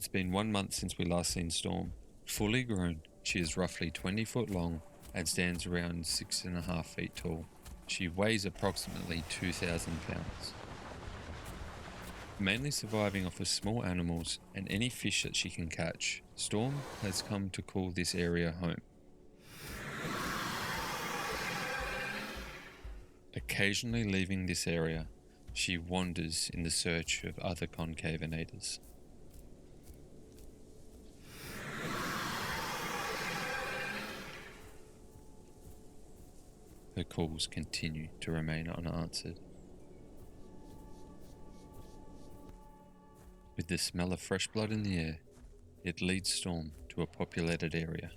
It's been 1 month since we last seen Storm. Fully grown, she is roughly 20 foot long and stands around 6.5 feet tall. She weighs approximately 2,000 pounds. Mainly surviving off of small animals and any fish that she can catch, Storm has come to call this area home. Occasionally leaving this area, she wanders in the search of other Concavenators. Her calls continue to remain unanswered. With the smell of fresh blood in the air, it leads Storm to a populated area.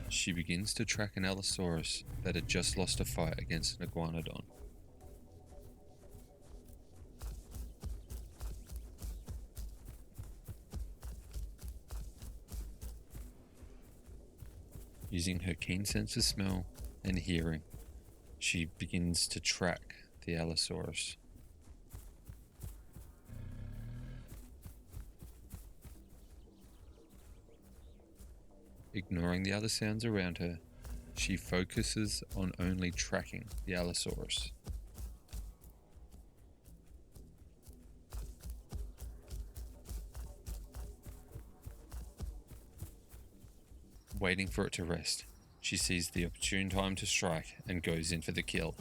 She begins to track an Allosaurus that had just lost a fight against an iguanodon. Using her keen sense of smell and hearing, she begins to track the Allosaurus. Ignoring the other sounds around her, she focuses on only tracking the Allosaurus. Waiting for it to rest, she sees the opportune time to strike and goes in for the kill.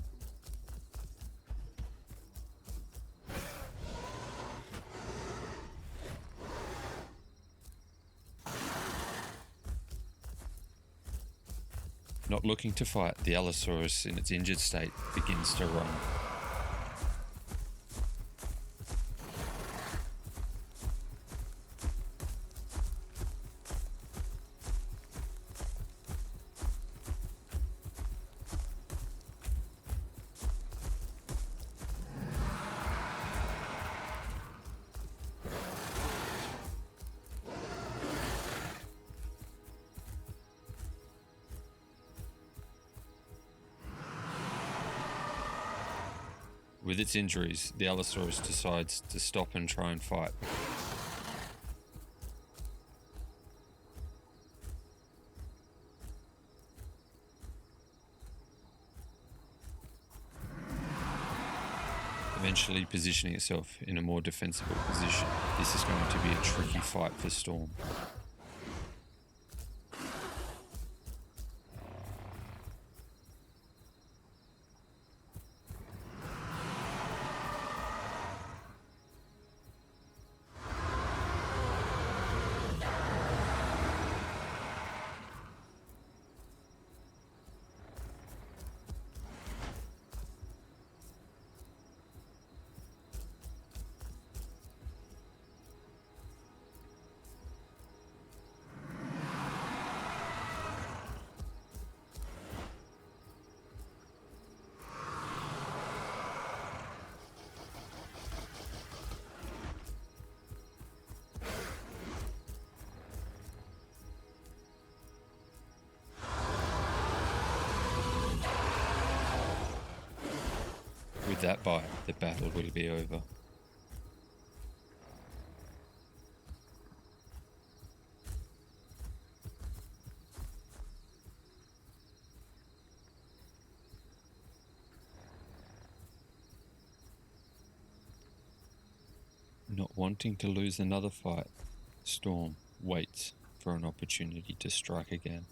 Not looking to fight, the Allosaurus in its injured state begins to run. With its injuries, the Allosaurus decides to stop and try and fight. Eventually positioning itself in a more defensible position. This is going to be a tricky fight for Storm. With that bite, the battle will be over. Not wanting to lose another fight, Storm waits for an opportunity to strike again.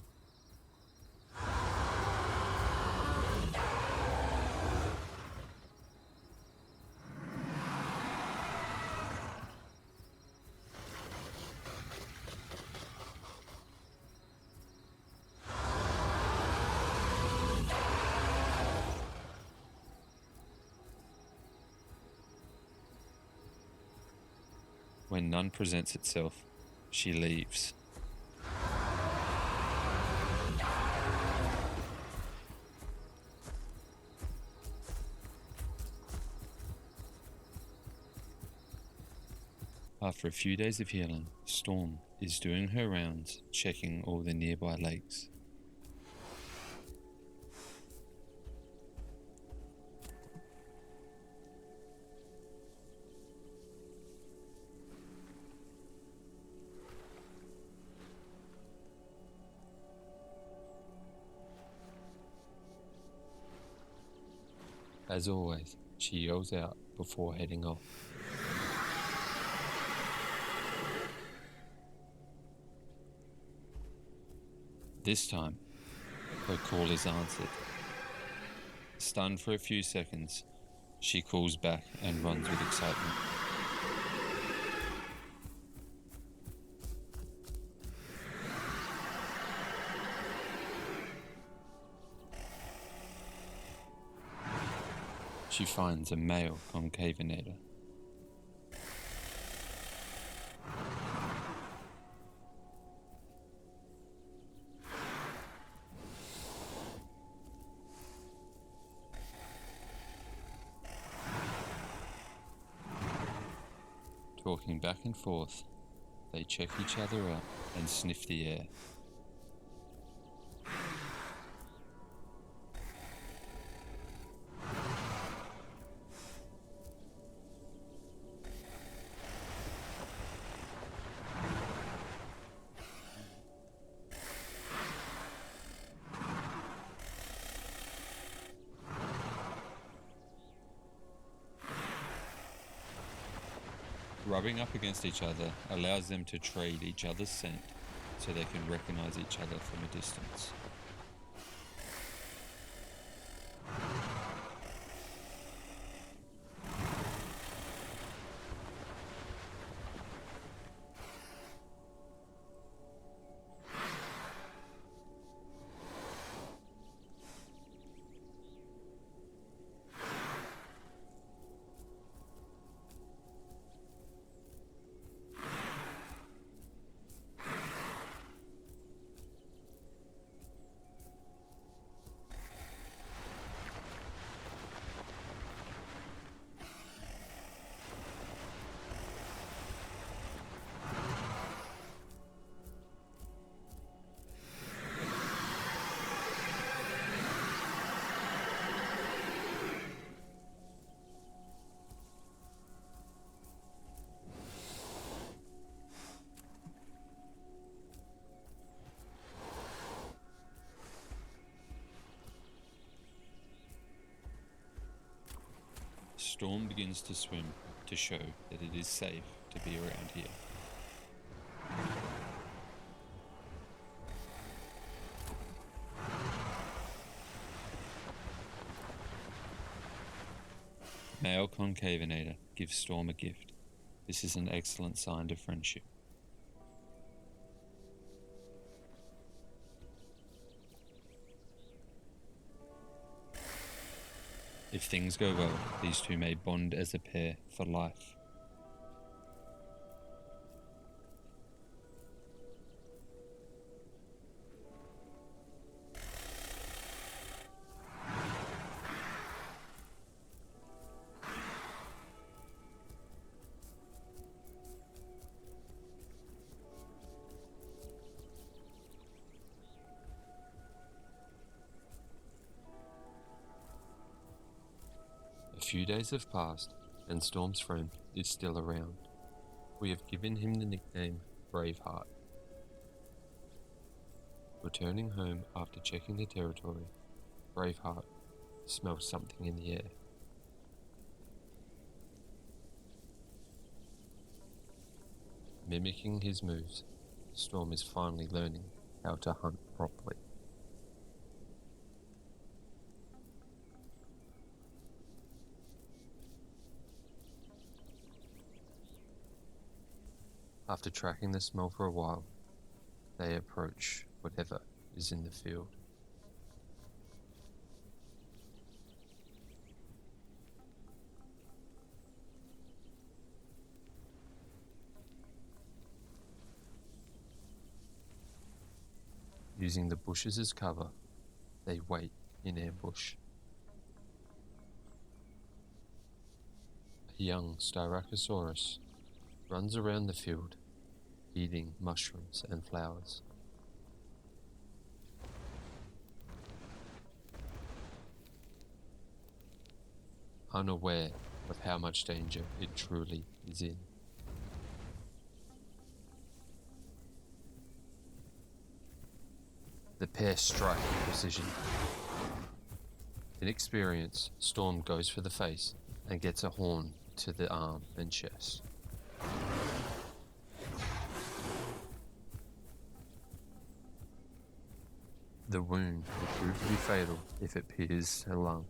When none presents itself, she leaves. After a few days of healing, Storm is doing her rounds, checking all the nearby lakes. As always, she yells out before heading off. This time, her call is answered. Stunned for a few seconds, she calls back and runs with excitement. She finds a male Concavenator. Talking back and forth, they check each other out and sniff the air. Rubbing up against each other allows them to trade each other's scent so they can recognize each other from a distance. Storm begins to swim to show that it is safe to be around here. Male Concavenator gives Storm a gift. This is an excellent sign of friendship. If things go well, these two may bond as a pair for life. A few days have passed, and Storm's friend is still around. We have given him the nickname Braveheart. Returning home after checking the territory, Braveheart smells something in the air. Mimicking his moves, Storm is finally learning how to hunt properly. After tracking the smell for a while, they approach whatever is in the field. Using the bushes as cover, they wait in ambush. A young Styracosaurus runs around the field, eating mushrooms and flowers. Unaware of how much danger it truly is in. The pair strike with precision. Inexperienced, Storm goes for the face and gets a horn to the arm and chest. The wound will prove to be fatal if it pierces her lung.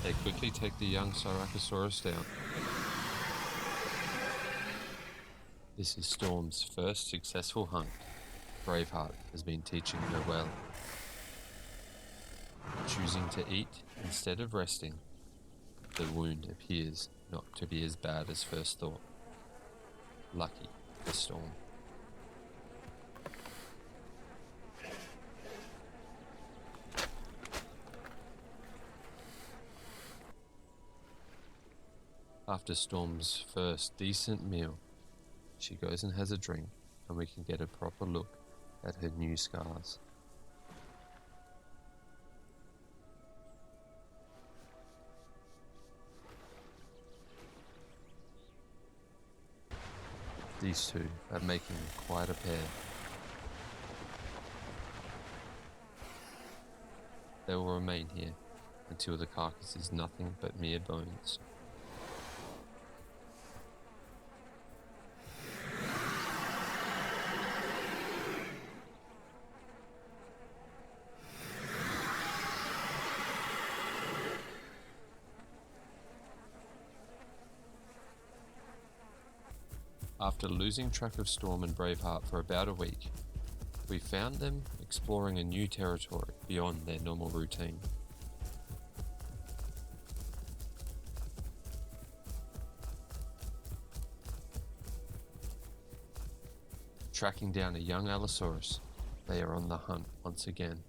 They quickly take the young Allosaurus down. This is Storm's first successful hunt. Braveheart has been teaching her well. Choosing to eat instead of resting, the wound appears not to be as bad as first thought. Lucky for Storm. After Storm's first decent meal, she goes and has a drink, and we can get a proper look at her new scars. These two are making quite a pair. They will remain here until the carcass is nothing but mere bones. After losing track of Storm and Braveheart for about a week, we found them exploring a new territory beyond their normal routine. Tracking down a young Allosaurus, they are on the hunt once again.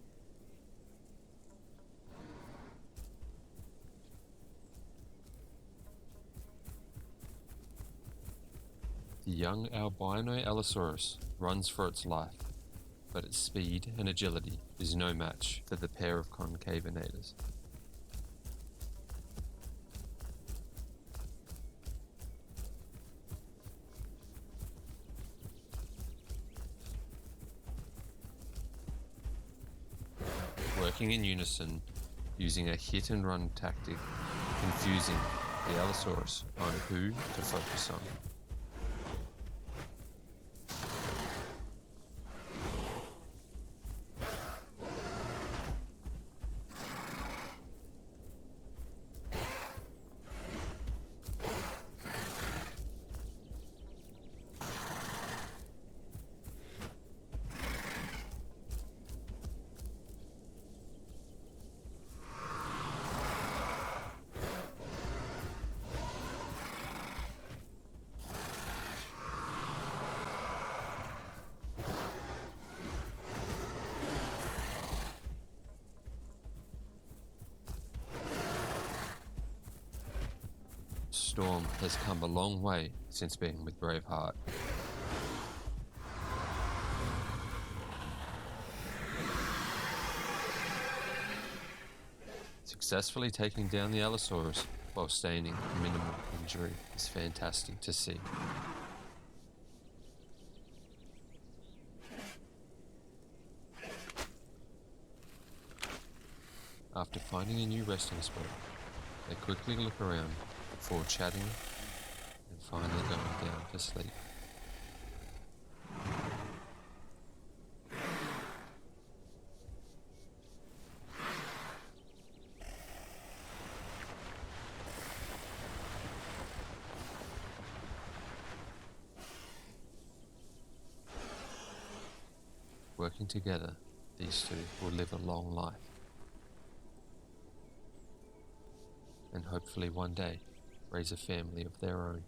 The young albino Allosaurus runs for its life, but its speed and agility is no match for the pair of Concavenators. Working in unison, using a hit-and-run tactic, confusing the Allosaurus on who to focus on. Storm has come a long way since being with Braveheart. Successfully taking down the Allosaurus while sustaining minimal injury is fantastic to see. After finding a new resting spot, they quickly look around before chatting and finally going down to sleep. Working together, these two will live a long life. And hopefully one day raise a family of their own.